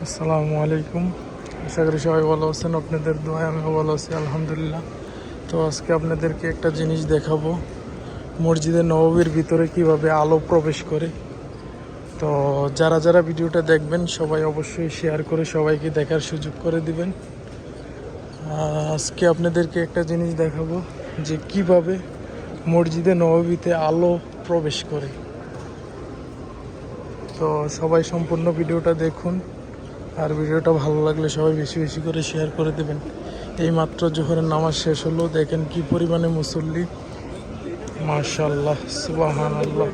আসসালামু আলাইকুম। আশা করি সবাই ভালো আছেন। আপনাদের দোয়ায় আমিও ভালো আছি, আলহামদুলিল্লাহ। তো আজকে আপনাদেরকে একটা জিনিস দেখাবো, মসজিদে নববীর ভিতরে কিভাবে আলো প্রবেশ করে। তো যারা যারা ভিডিওটা দেখবেন সবাই অবশ্যই শেয়ার করে সবাইকে দেখার সুযোগ করে দিবেন। আজকে আপনাদেরকে একটা জিনিস দেখাবো যে কিভাবে মসজিদে নববীতে আলো প্রবেশ করে। তো সবাই সম্পূর্ণ ভিডিওটা দেখুন, আর ভিডিওটা ভালো লাগলে সবাই বেশি বেশি করে শেয়ার করে দেবেন। এই মাত্র জোহরের নামাজ শেষ হলো, দেখেন কি পরিমাণে মুসল্লি, মাশাআল্লাহ, সুবহানাল্লাহ।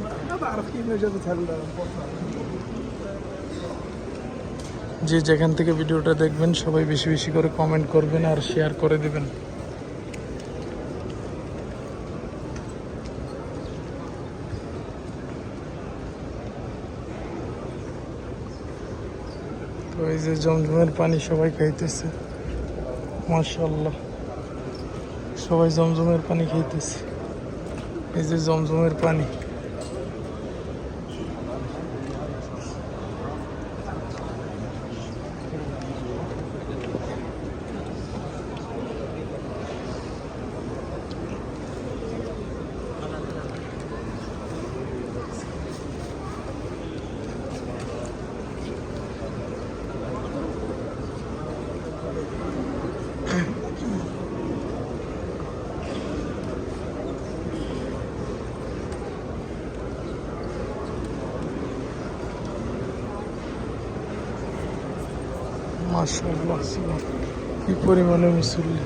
যে যেখান থেকে ভিডিওটা দেখবেন সবাই বেশি বেশি করে কমেন্ট করবেন আর শেয়ার করে দেবেন। তো এই যে জমজমের পানি সবাই খাইতেছে, মাশাআল্লাহ, সবাই জমজমের পানি খাইতেছে। এই যে জমজমের পানি, মাশাআল্লাহ, কি পরিমাণে মুসল্লি।